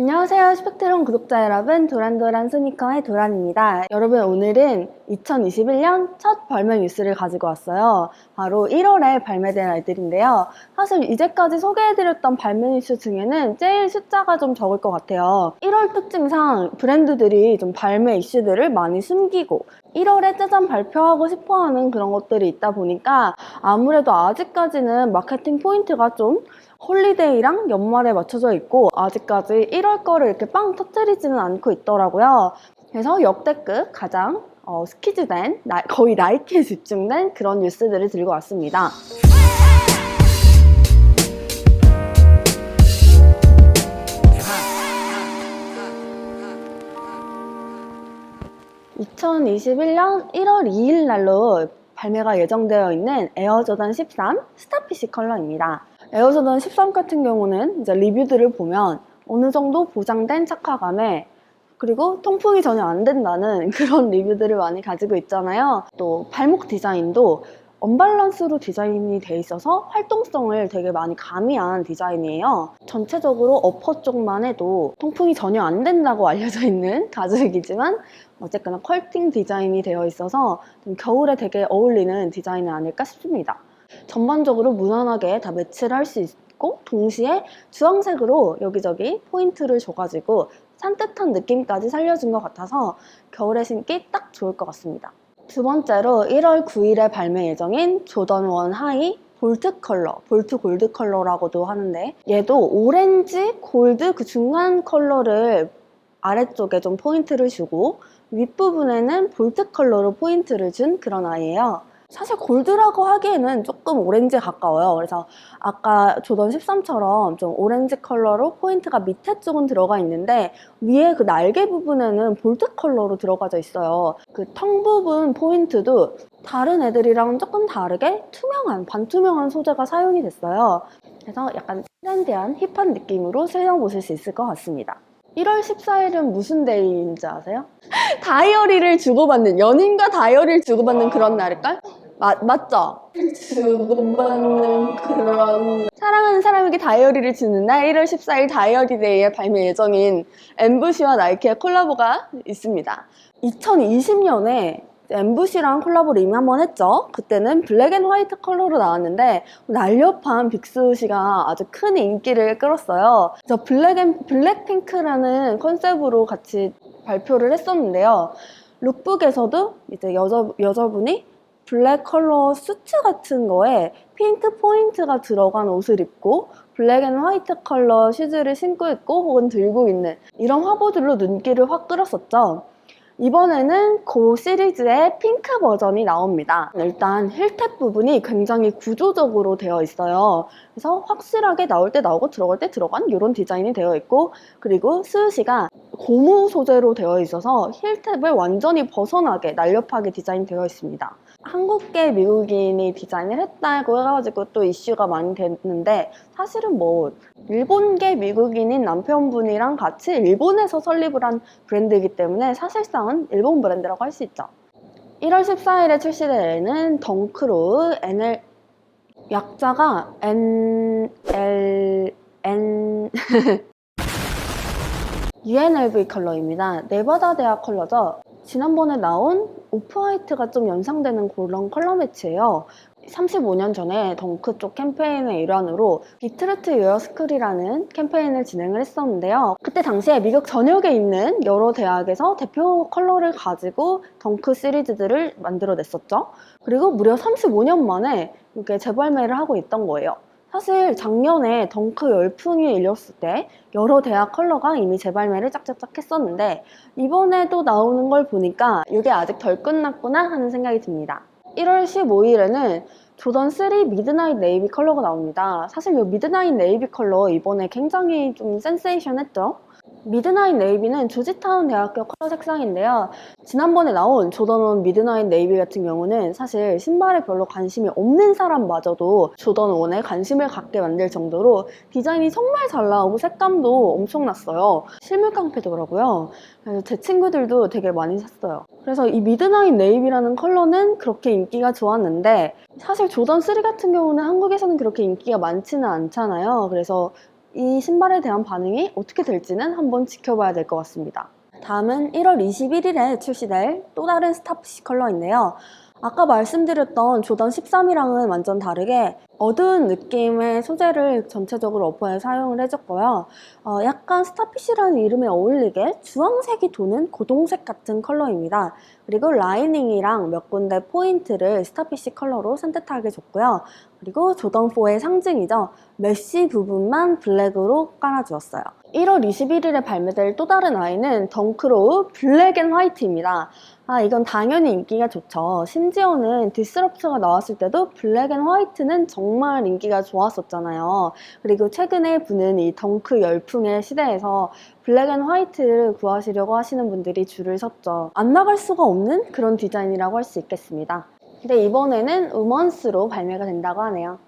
안녕하세요. 스펙트럼 구독자 여러분, 도란도란 스니커의 도란입니다. 여러분, 오늘은 2021년 첫 발매 뉴스를 가지고 왔어요. 바로 1월에 발매된 아이들인데요. 사실 이제까지 소개해드렸던 발매 뉴스 중에는 제일 숫자가 좀 적을 것 같아요. 1월 특징상 브랜드들이 좀 발매 이슈들을 많이 숨기고 1월에 짜잔 발표하고 싶어하는 그런 것들이 있다 보니까 아무래도 아직까지는 마케팅 포인트가 좀 홀리데이랑 연말에 맞춰져 있고 아직까지 1월 거를 이렇게 빵 터뜨리지는 않고 있더라고요. 그래서 역대급 가장 스키즈된 거의 나이키에 집중된 그런 뉴스들을 들고 왔습니다. (2021년 1월 2일) 날로 발매가 예정되어 있는 에어조던 13 스타피시 컬러입니다. 에어조던 13 같은 경우는 이제 리뷰들을 보면 어느 정도 보장된 착화감에 그리고 통풍이 전혀 안 된다는 그런 리뷰들을 많이 가지고 있잖아요. 또 발목 디자인도 언밸런스로 디자인이 돼 있어서 활동성을 되게 많이 가미한 디자인이에요. 전체적으로 어퍼 쪽만 해도 통풍이 전혀 안 된다고 알려져 있는 가죽이지만 어쨌거나 컬팅 디자인이 되어 있어서 좀 겨울에 되게 어울리는 디자인이 아닐까 싶습니다. 전반적으로 무난하게 다 매치를 할 수 있고 동시에 주황색으로 여기저기 포인트를 줘가지고 산뜻한 느낌까지 살려준 것 같아서 겨울에 신기 딱 좋을 것 같습니다. 두 번째로 1월 9일에 발매 예정인 조던 1 하이 볼트 컬러, 볼트 골드 컬러라고도 하는데 얘도 오렌지, 골드 그 중간 컬러를 아래쪽에 좀 포인트를 주고 윗부분에는 볼트 컬러로 포인트를 준 그런 아이예요. 사실 골드라고 하기에는 조금 오렌지에 가까워요. 그래서 아까 조던 13처럼 좀 오렌지 컬러로 포인트가 밑에 쪽은 들어가 있는데 위에 그 날개 부분에는 볼트 컬러로 들어가져 있어요. 그 텅 부분 포인트도 다른 애들이랑 조금 다르게 투명한, 반투명한 소재가 사용이 됐어요. 그래서 약간 트렌디한 힙한 느낌으로 사용해보실 수 있을 것 같습니다. 1월 14일은 무슨 데이인지 아세요? 다이어리를 주고받는, 연인과 다이어리를 주고받는 그런 날일걸? 맞죠? 주고받는 그런 사랑하는 사람에게 다이어리를 주는 날 1월 14일 다이어리 데이에 발매 예정인 엠부시와 나이키의 콜라보가 있습니다. 2020년에 엠부시랑 콜라보를 이미 한번 했죠. 그때는 블랙 앤 화이트 컬러로 나왔는데 날렵한 빅스시가 아주 큰 인기를 끌었어요. 그래서 블랙핑크라는 컨셉으로 같이 발표를 했었는데요. 룩북에서도 이제 여자분이 블랙 컬러 수트 같은 거에 핑크 포인트가 들어간 옷을 입고 블랙 앤 화이트 컬러 슈즈를 신고 있고 혹은 들고 있는 이런 화보들로 눈길을 확 끌었었죠. 이번에는 그 시리즈의 핑크 버전이 나옵니다. 일단 힐탭 부분이 굉장히 구조적으로 되어 있어요. 그래서 확실하게 나올 때 나오고 들어갈 때 들어간 이런 디자인이 되어 있고 그리고 스우시가 고무 소재로 되어 있어서 힐탭을 완전히 벗어나게 날렵하게 디자인되어 있습니다. 한국계 미국인이 디자인을 했다고 해가지고 또 이슈가 많이 됐는데 사실은 뭐 일본계 미국인인 남편분이랑 같이 일본에서 설립을 한 브랜드이기 때문에 사실상은 일본 브랜드라고 할 수 있죠. 1월 14일에 출시될 애는 덩크로우 NL 약자가 NLN UNLV 컬러입니다. 네바다 대학 컬러죠. 지난번에 나온 오프화이트가 좀 연상되는 그런 컬러 매치예요. 35년 전에 덩크 쪽 캠페인의 일환으로 비트레트 유어스쿨이라는 캠페인을 진행을 했었는데요. 그때 당시에 미국 전역에 있는 여러 대학에서 대표 컬러를 가지고 덩크 시리즈들을 만들어냈었죠. 그리고 무려 35년 만에 이렇게 재발매를 하고 있던 거예요. 사실 작년에 덩크 열풍이 일었을 때 여러 대학 컬러가 이미 재발매를 짝짝짝 했었는데 이번에도 나오는 걸 보니까 이게 아직 덜 끝났구나 하는 생각이 듭니다. 1월 15일에는 조던 3 미드나잇 네이비 컬러가 나옵니다. 사실 이 미드나잇 네이비 컬러 이번에 굉장히 좀 센세이션했죠. 미드나잇 네이비는 조지타운 대학교 컬러 색상인데요. 지난번에 나온 조던 1 미드나잇 네이비 같은 경우는 사실 신발에 별로 관심이 없는 사람마저도 조던 1에 관심을 갖게 만들 정도로 디자인이 정말 잘 나오고 색감도 엄청났어요. 실물 깡패더라고요. 그래서 제 친구들도 되게 많이 샀어요. 그래서 이 미드나잇 네이비라는 컬러는 그렇게 인기가 좋았는데 사실 조던 3 같은 경우는 한국에서는 그렇게 인기가 많지는 않잖아요. 그래서 이 신발에 대한 반응이 어떻게 될지는 한번 지켜봐야 될 것 같습니다. 다음은 1월 21일에 출시될 또 다른 스타피시 컬러인데요. 아까 말씀드렸던 조던 13이랑은 완전 다르게 어두운 느낌의 소재를 전체적으로 어퍼에 사용을 해줬고요. 약간 스타피시라는 이름에 어울리게 주황색이 도는 고동색 같은 컬러입니다. 그리고 라이닝이랑 몇 군데 포인트를 스타피시 컬러로 산뜻하게 줬고요. 그리고 조던4의 상징이죠. 메쉬 부분만 블랙으로 깔아주었어요. 1월 21일에 발매될 또 다른 아이는 덩크로우 블랙 앤 화이트입니다. 이건 당연히 인기가 좋죠. 심지어는 디스럽트가 나왔을 때도 블랙 앤 화이트는 정말 인기가 좋았었잖아요. 그리고 최근에 부는 이 덩크 열풍의 시대에서 블랙 앤 화이트를 구하시려고 하시는 분들이 줄을 섰죠. 안 나갈 수가 없는 그런 디자인이라고 할 수 있겠습니다. 근데 이번에는 우먼스로 발매가 된다고 하네요.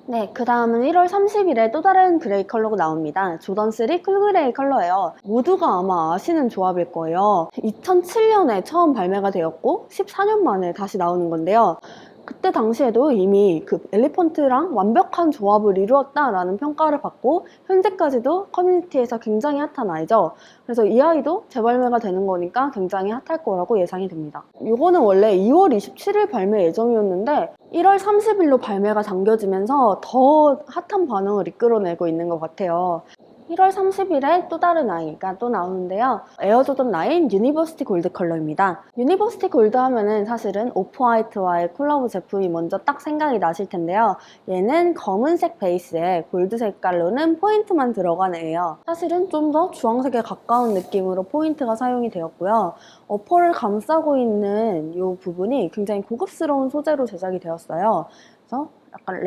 네, 그 다음은 1월 30일에 또 다른 그레이 컬러가 나옵니다. 조던3 쿨그레이 컬러예요. 모두가 아마 아시는 조합일 거예요. 2007년에 처음 발매가 되었고 14년 만에 다시 나오는 건데요. 그때 당시에도 이미 그 엘리펀트랑 완벽한 조합을 이루었다라는 평가를 받고 현재까지도 커뮤니티에서 굉장히 핫한 아이죠. 그래서 이 아이도 재발매가 되는 거니까 굉장히 핫할 거라고 예상이 됩니다. 이거는 원래 2월 27일 발매 예정이었는데 1월 30일로 발매가 당겨지면서 더 핫한 반응을 이끌어내고 있는 것 같아요. 1월 30일에 또 다른 아이가 또 나오는데요. 에어조던 9 유니버시티 골드 컬러입니다. 유니버시티 골드 하면은 사실은 오프화이트와의 콜라보 제품이 먼저 딱 생각이 나실 텐데요. 얘는 검은색 베이스에 골드 색깔로는 포인트만 들어간 애예요. 사실은 좀 더 주황색에 가까운 느낌으로 포인트가 사용이 되었고요. 어퍼를 감싸고 있는 이 부분이 굉장히 고급스러운 소재로 제작이 되었어요. 그래서 약간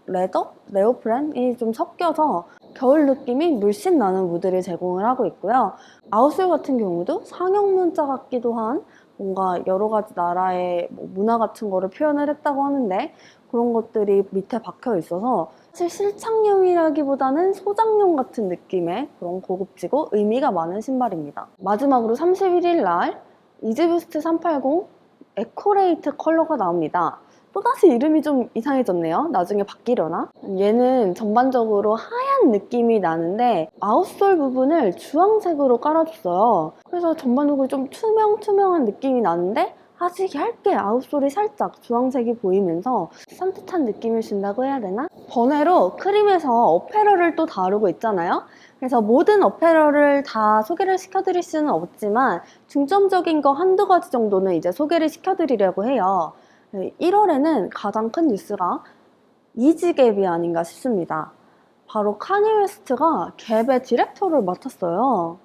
레더? 네오프렌이 좀 섞여서 겨울 느낌이 물씬 나는 무드를 제공을 하고 있고요. 아웃솔 같은 경우도 상형 문자 같기도 한 뭔가 여러 가지 나라의 문화 같은 거를 표현을 했다고 하는데 그런 것들이 밑에 박혀 있어서 사실 실착용이라기보다는 소장용 같은 느낌의 그런 고급지고 의미가 많은 신발입니다. 마지막으로 31일 날 이지부스트 380 에코레이트 컬러가 나옵니다. 또다시 이름이 좀 이상해졌네요. 나중에 바뀌려나? 얘는 전반적으로 하얀 느낌이 나는데 아웃솔 부분을 주황색으로 깔아줬어요. 그래서 전반적으로 좀 투명한 느낌이 나는데 아직 얇게 아웃솔이 살짝 주황색이 보이면서 산뜻한 느낌을 준다고 해야 되나? 번외로 크림에서 어페럴을 또 다루고 있잖아요. 그래서 모든 어페럴을 다 소개를 시켜드릴 수는 없지만 중점적인 거 한두 가지 정도는 이제 소개를 시켜드리려고 해요. 1월에는 가장 큰 뉴스가 이지갭이 아닌가 싶습니다. 바로 카니 웨스트가 갭의 디렉터를 맡았어요.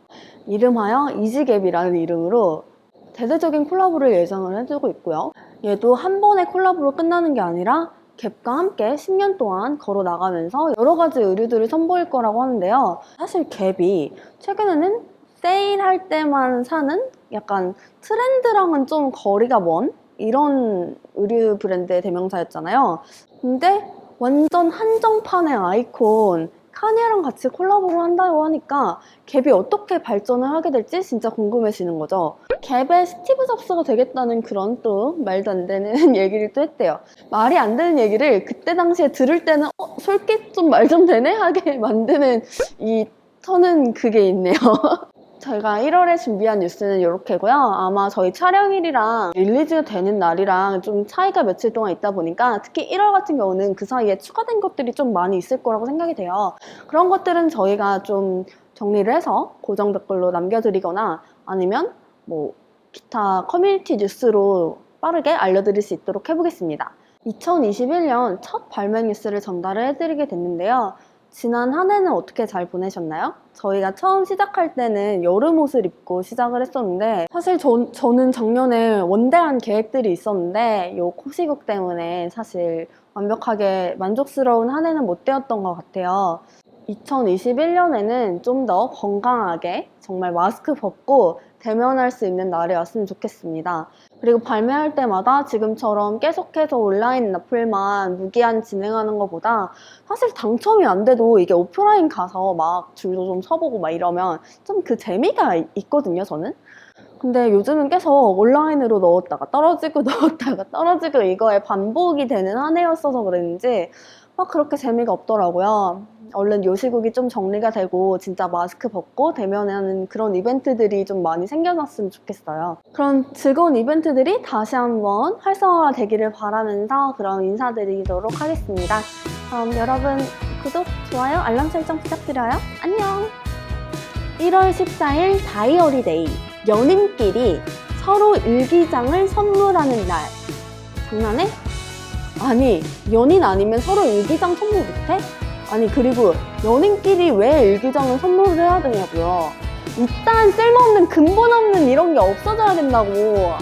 이름하여 이지갭이라는 이름으로 대대적인 콜라보를 예정을 해두고 있고요. 얘도 한 번의 콜라보로 끝나는 게 아니라 갭과 함께 10년 동안 걸어 나가면서 여러 가지 의류들을 선보일 거라고 하는데요. 사실 갭이 최근에는 세일할 때만 사는 약간 트렌드랑은 좀 거리가 먼 이런 의류 브랜드의 대명사였잖아요. 근데 완전 한정판의 아이콘 카니에랑 같이 콜라보를 한다고 하니까 갭이 어떻게 발전을 하게 될지 진짜 궁금해지는 거죠. 갭의 스티브 잡스가 되겠다는 그런 또 말도 안 되는 얘기를 또 했대요. 말이 안 되는 얘기를 그때 당시에 들을 때는 솔깃 좀 말 좀 되네? 하게 만드는 이 터는 그게 있네요. 저희가 1월에 준비한 뉴스는 이렇게고요. 아마 저희 촬영일이랑 릴리즈가 되는 날이랑 좀 차이가 며칠 동안 있다 보니까 특히 1월 같은 경우는 그 사이에 추가된 것들이 좀 많이 있을 거라고 생각이 돼요. 그런 것들은 저희가 좀 정리를 해서 고정 댓글로 남겨드리거나 아니면 뭐 기타 커뮤니티 뉴스로 빠르게 알려드릴 수 있도록 해보겠습니다. 2021년 첫 발매 뉴스를 전달을 해드리게 됐는데요. 지난 한 해는 어떻게 잘 보내셨나요? 저희가 처음 시작할 때는 여름 옷을 입고 시작을 했었는데 사실 저는 작년에 원대한 계획들이 있었는데 요 코시국 때문에 사실 완벽하게 만족스러운 한 해는 못 되었던 것 같아요. 2021년에는 좀 더 건강하게 정말 마스크 벗고 대면할 수 있는 날이 왔으면 좋겠습니다. 그리고 발매할 때마다 지금처럼 계속해서 온라인 라플만 무기한 진행하는 것보다 사실 당첨이 안 돼도 이게 오프라인 가서 막 줄도 좀 서보고 막 이러면 좀 그 재미가 있거든요, 저는. 근데 요즘은 계속 온라인으로 넣었다가 떨어지고 넣었다가 떨어지고 이거에 반복이 되는 한 해였어서 그랬는지 막 그렇게 재미가 없더라고요. 얼른 요시국이 좀 정리가 되고 진짜 마스크 벗고 대면하는 그런 이벤트들이 좀 많이 생겨났으면 좋겠어요. 그런 즐거운 이벤트들이 다시 한번 활성화가 되기를 바라면서 그럼 인사드리도록 하겠습니다. 그럼 여러분 구독, 좋아요, 알람 설정 부탁드려요. 안녕! 1월 14일 다이어리 데이. 연인끼리 서로 일기장을 선물하는 날. 장난해? 아니, 연인 아니면 서로 일기장 선물 못해? 아니, 그리고 연인끼리 왜 일기장을 선물을 해야 되냐고요. 일단 쓸모없는 근본 없는 이런 게 없어져야 된다고.